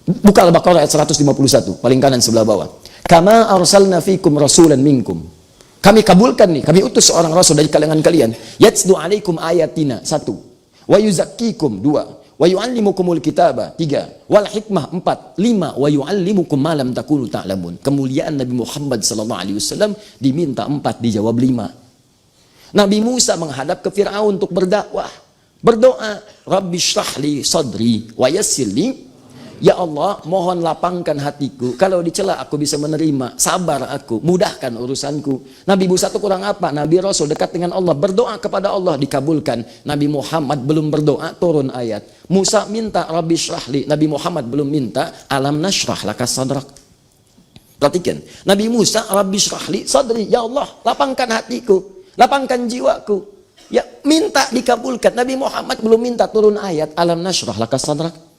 Buka Al-Baqarah ayat 151, paling kanan sebelah bawah. Kama arsalna fikum rasulan minkum. Kami kabulkan nih, kami utus seorang rasul dari kalangan kalian. Yatsdu alaikum ayatina, 1. Wa yuzakkikum, 2. Wa yu'allimukumul kitaba, 3. Wal hikmah, 4. 5. Wa yu'allimukum ma lam takunu ta'lamun. Kemuliaan Nabi Muhammad sallallahu alaihi wasallam diminta 4, dijawab 5. Nabi Musa menghadap ke Firaun untuk berdakwah. Berdoa, Rabbi shrahli sadri wa yassir li. Ya Allah, mohon lapangkan hatiku. Kalau dicela aku bisa menerima. Sabar aku, mudahkan urusanku. Nabi Musa itu kurang apa? Nabi Rasul dekat dengan Allah. Berdoa kepada Allah, dikabulkan. Nabi Muhammad belum berdoa, turun ayat. Musa minta Rabbi syrahli. Nabi Muhammad belum minta alam nashrah laka sadrak. Perhatikan. Nabi Musa, Rabbi syrahli sadri. Ya Allah, lapangkan hatiku. Lapangkan jiwaku. Ya, minta dikabulkan. Nabi Muhammad belum minta turun ayat alam nashrah laka sadrak.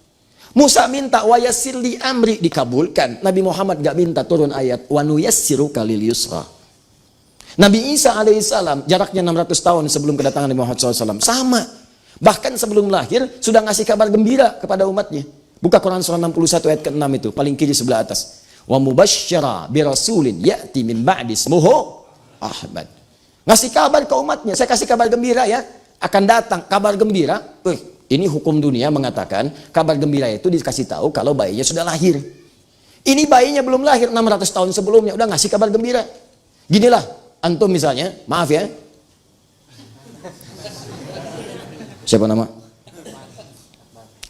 Musa minta wa yassir li amri, dikabulkan. Nabi Muhammad gak minta turun ayat wa nuyassiruka lil yusra. Nabi Isa alaihissalam jaraknya 600 tahun sebelum kedatangan Nabi Muhammad SAW, sama. Bahkan sebelum lahir sudah ngasih kabar gembira kepada umatnya. Buka Quran surah 61 ayat ke-6 itu, paling kiri sebelah atas. Wa mubasysyara bi rasulin ya'ti min ba'di ismuhu Ahmad. Ngasih kabar ke umatnya, saya kasih kabar gembira ya, akan datang kabar gembira. Ini hukum dunia mengatakan kabar gembira itu dikasih tahu kalau bayinya sudah lahir. Ini bayinya belum lahir, 600 tahun sebelumnya udah ngasih kabar gembira. Ginilah, antum misalnya, maaf ya. Siapa nama?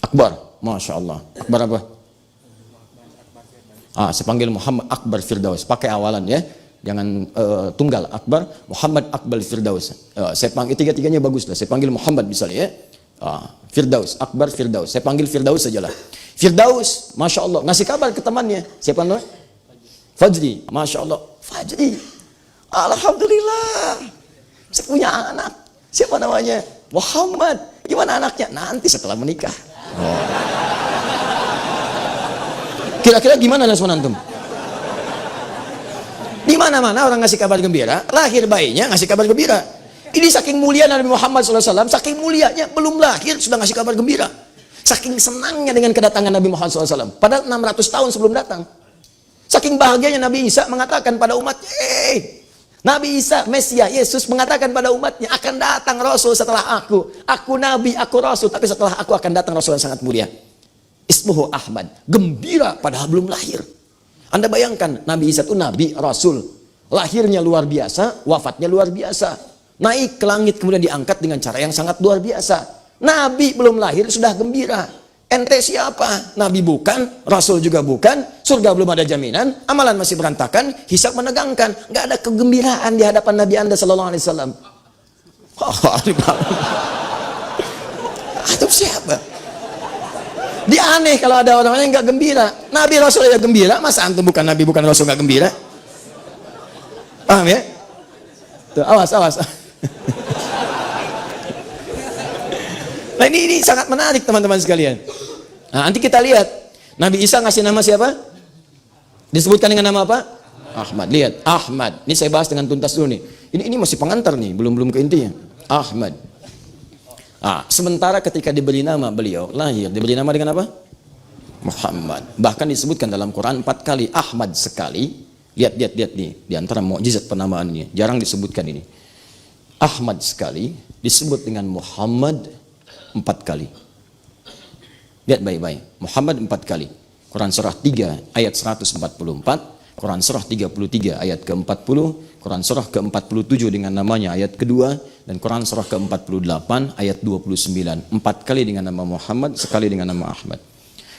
Akbar, Masya Allah. Akbar apa? Saya panggil Muhammad Akbar Firdaus. Pakai awalan ya, jangan tunggal. Akbar, Muhammad Akbar Firdaus. Saya panggil tiga-tiganya bagus lah. Saya panggil Muhammad misalnya ya. Firdaus, Akbar Firdaus. Saya panggil Firdaus sajalah. Firdaus, Masya Allah, ngasih kabar ke temannya. Siapa namanya? Fajri, Masya Allah. Fajri, Alhamdulillah, saya punya anak. Siapa namanya? Muhammad. Gimana anaknya? Nanti setelah menikah. Kira-kira gimana respon antum? Di mana-mana orang ngasih kabar gembira, lahir bayinya ngasih kabar gembira. Ini saking mulia Nabi Muhammad SAW, saking mulianya belum lahir sudah ngasih kabar gembira. Saking senangnya dengan kedatangan Nabi Muhammad SAW. Padahal 600 tahun sebelum datang. Saking bahagianya Nabi Isa mengatakan pada umatnya, Nabi Isa, Mesia, Yesus mengatakan pada umatnya, akan datang Rasul setelah aku. Aku Nabi, aku Rasul, tapi setelah aku akan datang Rasul yang sangat mulia. Ismuhu Ahmad. Gembira padahal belum lahir. Anda bayangkan, Nabi Isa itu Nabi, Rasul. Lahirnya luar biasa, wafatnya luar biasa. Naik ke langit kemudian diangkat dengan cara yang sangat luar biasa. Nabi belum lahir sudah gembira. Ente siapa? Nabi bukan, Rasul juga bukan, surga belum ada jaminan, amalan masih berantakan, hisab menegangkan, nggak ada kegembiraan di hadapan Nabi Anda Sallallahu Alaihi Wasallam. Itu siapa? Dia aneh kalau ada orang yang nggak gembira. Nabi Rasul ya gembira, masa antum bukan Nabi bukan Rasul nggak gembira? Paham ya? Tuh, awas. Nah ini sangat menarik teman-teman sekalian. Nah, nanti kita lihat Nabi Isa ngasih nama siapa? Disebutkan dengan nama apa? Ahmad. Lihat Ahmad. Ini saya bahas dengan tuntas dulu nih. Ini masih pengantar nih, belum ke intinya. Ahmad. Sementara ketika diberi nama beliau lahir diberi nama dengan apa? Muhammad. Bahkan disebutkan dalam Quran 4 kali Ahmad sekali. Lihat nih di antara mukjizat penamaannya. Jarang disebutkan ini. Ahmad sekali disebut dengan Muhammad 4 kali. Lihat baik-baik. Muhammad 4 kali. Quran surah 3 ayat 144, Quran surah 33 ayat ke-40, Quran surah ke-47 dengan namanya ayat kedua, dan Quran surah ke-48 ayat 29. 4 kali dengan nama Muhammad, sekali dengan nama Ahmad.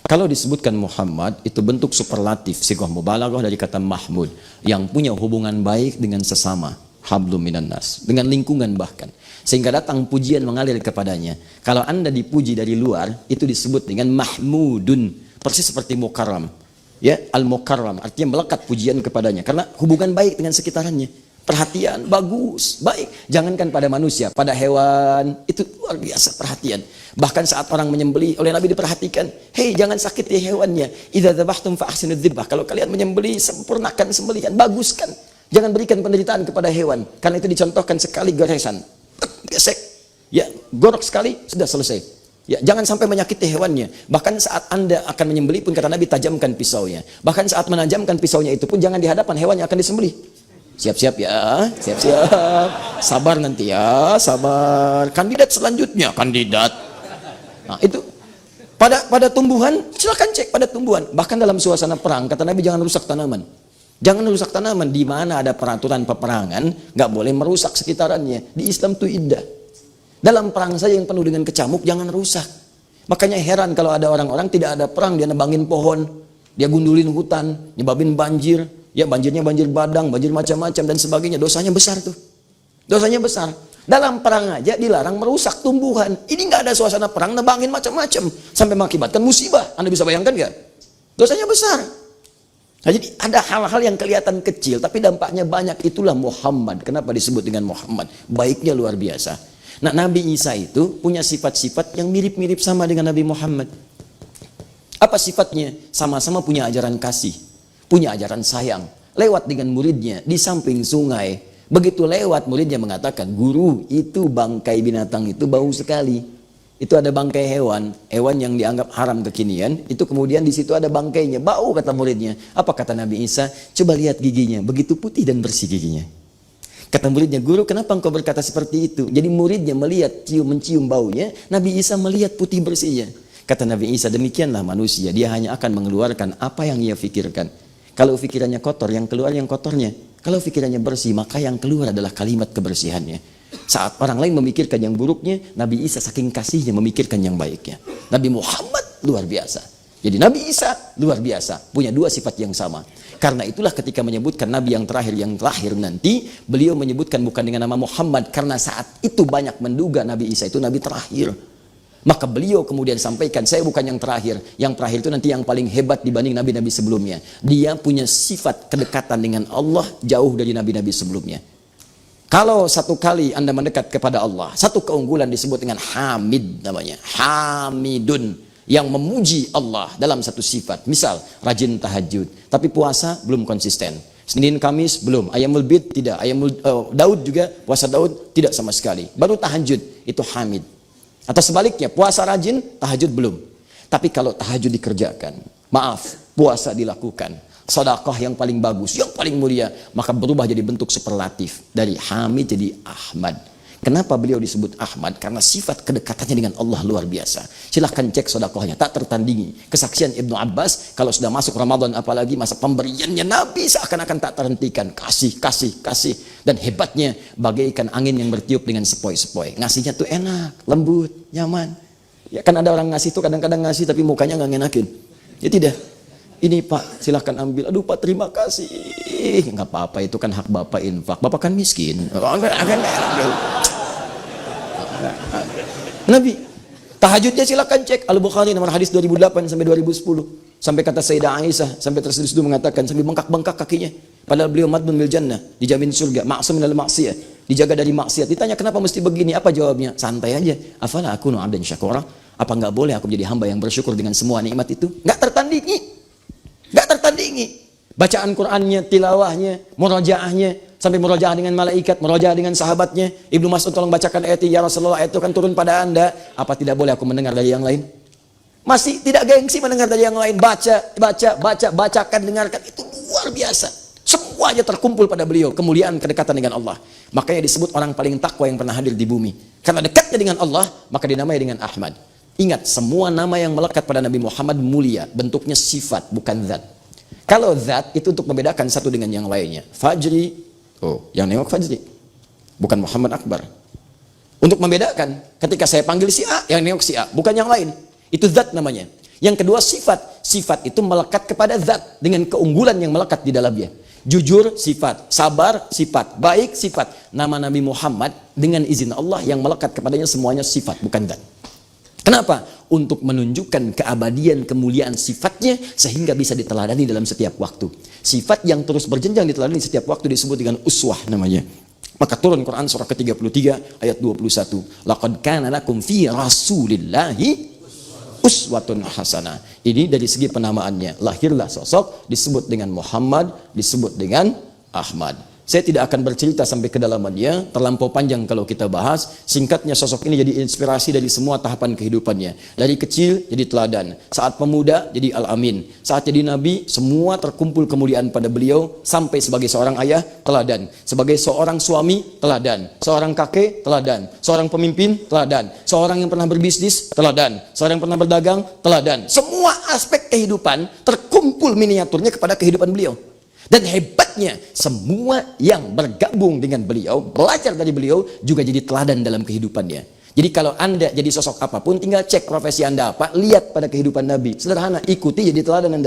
Kalau disebutkan Muhammad, itu bentuk superlatif, sighah mubalaghah dari kata Mahmud, yang punya hubungan baik dengan sesama, hablum minan nas, dengan lingkungan bahkan. Sehingga datang pujian mengalir kepadanya. Kalau Anda dipuji dari luar, itu disebut dengan Mahmudun, persis seperti Mukarram. Ya, Al-Mukarram, artinya melekat pujian kepadanya. Karena hubungan baik dengan sekitarannya. Perhatian, bagus, baik. Jangankan pada manusia, pada hewan, itu luar biasa perhatian. Bahkan saat orang menyembelih, oleh Nabi diperhatikan, hei jangan sakiti hewannya. Idza dzabhtum fa ahsinu dzibhah. Kalau kalian menyembelih, sempurnakan sembelihan, baguskan. Jangan berikan penderitaan kepada hewan. Karena itu dicontohkan sekali goresan. Gesek. Ya, gorok sekali, sudah selesai. Ya, jangan sampai menyakiti hewannya. Bahkan saat Anda akan menyembelih pun kata Nabi, tajamkan pisaunya. Bahkan saat menajamkan pisaunya itu pun jangan di hadapan hewan yang akan disembelih. Siap-siap ya, siap-siap. Sabar nanti ya, sabar. Kandidat selanjutnya, kandidat. Nah, itu pada tumbuhan, silakan cek pada tumbuhan. Bahkan dalam suasana perang, kata Nabi jangan rusak tanaman. Jangan rusak tanaman. Di mana ada peraturan peperangan, nggak boleh merusak sekitarannya. Di Islam itu indah. Dalam perang saja yang penuh dengan kecamuk, jangan rusak. Makanya heran kalau ada orang-orang tidak ada perang, dia nebangin pohon, dia gundulin hutan, nyebabin banjir, ya banjirnya banjir badang, banjir macam-macam dan sebagainya. Dosanya besar tuh. Dosanya besar. Dalam perang aja dilarang merusak tumbuhan. Ini nggak ada suasana perang, nebangin macam-macam sampai mengakibatkan musibah. Anda bisa bayangkan nggak? Dosanya besar. Nah, jadi ada hal-hal yang kelihatan kecil tapi dampaknya banyak. Itulah Muhammad. Kenapa disebut dengan Muhammad? Baiknya luar biasa. Nah, Nabi Isa itu punya sifat-sifat yang mirip-mirip sama dengan Nabi Muhammad. Apa sifatnya? Sama-sama punya ajaran kasih, punya ajaran sayang. Lewat dengan muridnya di samping sungai. Begitu lewat, muridnya mengatakan, guru, itu bangkai binatang itu bau sekali. Itu ada bangkai hewan yang dianggap haram kekinian. Itu kemudian di situ ada bangkainya, bau, kata muridnya. Apa kata Nabi Isa? Coba lihat giginya, begitu putih dan bersih giginya. Kata muridnya, guru, kenapa engkau berkata seperti itu? Jadi muridnya melihat, mencium baunya, Nabi Isa melihat putih bersihnya. Kata Nabi Isa, demikianlah manusia, dia hanya akan mengeluarkan apa yang ia fikirkan. Kalau pikirannya kotor, yang keluar yang kotornya. Kalau pikirannya bersih, maka yang keluar adalah kalimat kebersihannya. Saat orang lain memikirkan yang buruknya, Nabi Isa saking kasihnya memikirkan yang baiknya. Nabi Muhammad luar biasa. Jadi Nabi Isa luar biasa, punya dua sifat yang sama. Karena itulah ketika menyebutkan Nabi yang terakhir yang lahir nanti, beliau menyebutkan bukan dengan nama Muhammad, karena saat itu banyak menduga Nabi Isa itu Nabi terakhir. Maka beliau kemudian sampaikan, saya bukan yang terakhir itu nanti yang paling hebat dibanding nabi-nabi sebelumnya. Dia punya sifat kedekatan dengan Allah jauh dari nabi-nabi sebelumnya. Kalau satu kali Anda mendekat kepada Allah, satu keunggulan disebut dengan Hamid namanya, Hamidun, yang memuji Allah dalam satu sifat. Misal rajin tahajud, tapi puasa belum konsisten. Senin Kamis belum, Ayamul Bid tidak, Daud juga, puasa Daud tidak sama sekali. Baru tahajud, itu Hamid. Atau sebaliknya, puasa rajin, tahajud belum. Tapi kalau tahajud dikerjakan, maaf, puasa dilakukan, sedekah yang paling bagus, yang paling mulia, maka berubah jadi bentuk superlatif. Dari Hamid jadi Ahmad. Kenapa beliau disebut Ahmad? Karena sifat kedekatannya dengan Allah luar biasa. Silahkan cek sedekahnya, tak tertandingi. Kesaksian Ibnu Abbas, kalau sudah masuk Ramadan apalagi masa pemberiannya Nabi seakan-akan tak terhentikan. Kasih, kasih, kasih. Dan hebatnya bagaikan angin yang bertiup dengan sepoi-sepoi. Ngasihnya tuh enak, lembut, nyaman. Ya kan ada orang ngasih tuh kadang-kadang ngasih tapi mukanya nggak ngenakin. Ya tidak. Ini Pak, silahkan ambil. Aduh Pak, terima kasih. Nggak apa-apa, itu kan hak Bapak infak. Bapak kan miskin. Nabi tahajudnya silakan cek Al-Bukhari nomor hadis 2008 sampai 2010. Sampai kata Sayyidah Aisyah, sampai terseduh mengatakan sampai bengkak-bengkak kakinya. Padahal beliau madmun bil jannah, dijamin surga, maksum minal maksiyah, dijaga dari maksiat. Ditanya kenapa mesti begini? Apa jawabnya? Santai aja. Afala akunu 'abdan syakura? Apa enggak boleh aku menjadi hamba yang bersyukur dengan semua nikmat itu? Enggak tertandingi. Enggak tertandingi. Bacaan Qur'annya, tilawahnya, murojaahnya, sampai murojaah dengan malaikat, murojaah dengan sahabatnya. Ibnu Mas'ud tolong bacakan ayat ini, ya Rasulullah, ayat itu kan turun pada Anda. Apa tidak boleh aku mendengar dari yang lain? Masih tidak gengsi mendengar dari yang lain. Bacakan, dengarkan. Itu luar biasa. Semuanya terkumpul pada beliau. Kemuliaan, kedekatan dengan Allah. Makanya disebut orang paling takwa yang pernah hadir di bumi. Karena dekatnya dengan Allah, maka dinamai dengan Ahmad. Ingat, semua nama yang melekat pada Nabi Muhammad mulia. Bentuknya sifat, bukan zat. Kalau zat, itu untuk membedakan satu dengan yang lainnya. Fajri, yang nengok Fajri. Bukan Muhammad Akbar. Untuk membedakan, ketika saya panggil si A, yang nengok si A. Bukan yang lain. Itu zat namanya. Yang kedua sifat. Sifat itu melekat kepada zat dengan keunggulan yang melekat di dalamnya. Jujur sifat, sabar sifat, baik sifat. Nama Nabi Muhammad dengan izin Allah yang melekat kepadanya semuanya sifat, bukan zat. Kenapa? Untuk menunjukkan keabadian, kemuliaan sifatnya sehingga bisa diteladani dalam setiap waktu. Sifat yang terus berjenjang diteladani setiap waktu disebut dengan uswah namanya. Maka turun Quran surah ke-33 ayat 21. Laqad kana lakum fi Rasulillahi uswatun hasanah. Ini dari segi penamaannya. Lahirlah sosok disebut dengan Muhammad, disebut dengan Ahmad. Saya tidak akan bercerita sampai kedalamannya, terlampau panjang kalau kita bahas. Singkatnya, sosok ini jadi inspirasi dari semua tahapan kehidupannya. Dari kecil jadi teladan, saat pemuda jadi Al-Amin, saat jadi nabi semua terkumpul kemuliaan pada beliau. Sampai sebagai seorang ayah teladan, sebagai seorang suami teladan, seorang kakek teladan, seorang pemimpin teladan, seorang yang pernah berbisnis teladan, seorang yang pernah berdagang teladan. Semua aspek kehidupan terkumpul miniaturnya kepada kehidupan beliau. Dan hebatnya, semua yang bergabung dengan beliau, belajar dari beliau, juga jadi teladan dalam kehidupannya. Jadi kalau Anda jadi sosok apapun, tinggal cek profesi Anda apa, lihat pada kehidupan Nabi. Sederhana, ikuti jadi teladan Anda.